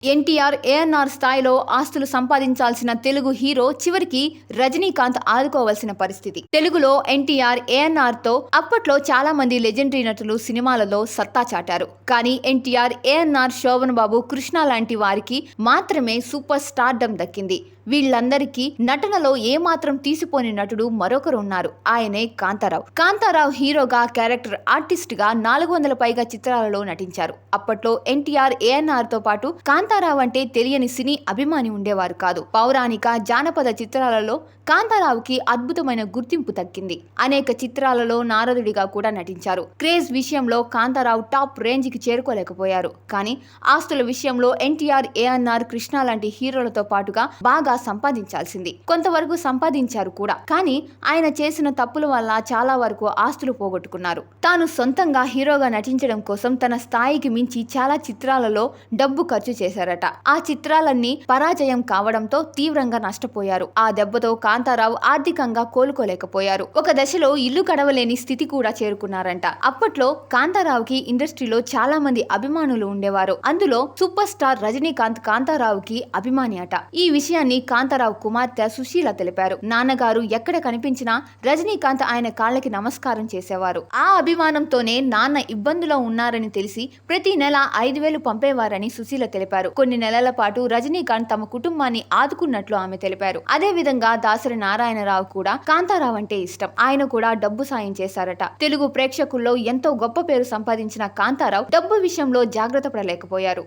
NTR, ANR స్థాయిలో ఆస్తులు సంపాదించాల్సిన Telugu hero చివరికి రజనీకాంత్ ఆదుకోవాల్సిన పరిస్థితి. తెలుగులో ఎన్టీఆర్, ఏఎన్నార్ తో అప్పట్లో చాలా మంది లెజెండరీ నటులు సినిమాలలో సత్తా చాటారు. కానీ ఎన్టీఆర్, ఏఎన్నార్, శోభన్ బాబు, కృష్ణ లాంటి వారికి మాత్రమే సూపర్ స్టార్డమ్ దక్కింది. వీళ్ళందరికీ నటనలో ఏమాత్రం తీసిపోని నటుడు మరొకరు ఉన్నారు. ఆయనే కాంతారావు. కాంతారావు హీరోగా, క్యారెక్టర్ ఆర్టిస్ట్ గా 400 పైగా చిత్రాలలో నటించారు. అప్పట్లో ఎన్టీఆర్, ఏఎన్నార్ తో పాటు కాంతారావు అంటే తెలియని సినీ అభిమాని ఉండేవారు కాదు. పౌరాణిక, జానపద చిత్రాలలో కాంతారావుకి అద్భుతమైన గుర్తింపు దక్కింది. అనేక చిత్రాలలో నారదుడిగా కూడా నటించారు. క్రేజ్ విషయంలో కాంతారావు టాప్ రేంజ్ కి చేరుకోలేకపోయారు. కానీ ఆస్తుల విషయంలో ఎన్టీఆర్, ఏఎన్నార్, కృష్ణ లాంటి హీరోలతో పాటుగా బాగా సంపాదించాల్సింది. కొంతవరకు సంపాదించారు కూడా. కానీ ఆయన చేసిన తప్పుల వల్ల చాలా వరకు ఆస్తులు పోగొట్టుకున్నారు. తాను సొంతంగా హీరోగా నటించడం కోసం తన స్థాయికి మించి చాలా చిత్రాలలో డబ్బు ఖర్చు చేశారట. ఆ చిత్రాలన్నీ పరాజయం కావడంతో తీవ్రంగా నష్టపోయారు. ఆ దెబ్బతో కాంతారావు ఆర్థికంగా కోలుకోలేకపోయారు. ఒక దశలో ఇల్లు కడవలేని స్థితి కూడా చేరుకున్నారంట. అప్పట్లో కాంతారావుకి ఇండస్ట్రీలో చాలా మంది అభిమానులు ఉండేవారు. అందులో సూపర్ స్టార్ రజనీకాంత్ కాంతారావుకి అభిమాని అట. ఈ విషయాన్ని కాంతారావు కుమార్తె సుశీల తెలిపారు. నాన్నగారు ఎక్కడ కనిపించినా రజనీకాంత్ ఆయన కాళ్ళకి నమస్కారం చేసేవారు. ఆ అభిమానంతోనే నాన్న ఇబ్బందులో ఉన్నారని తెలిసి ప్రతి నెల 5,000 పంపేవారని సుశీల తెలిపారు. కొన్ని నెలల పాటు రజనీకాంత్ తమ కుటుంబాన్ని ఆదుకున్నట్లు ఆమె తెలిపారు. అదే విధంగా దాసరి నారాయణరావు కూడా కాంతారావు అంటే ఇష్టం. ఆయన కూడా డబ్బు సాయం చేశారట. తెలుగు ప్రేక్షకుల్లో ఎంతో గొప్ప పేరు సంపాదించిన కాంతారావు డబ్బు విషయంలో జాగ్రత్త పడలేకపోయారు.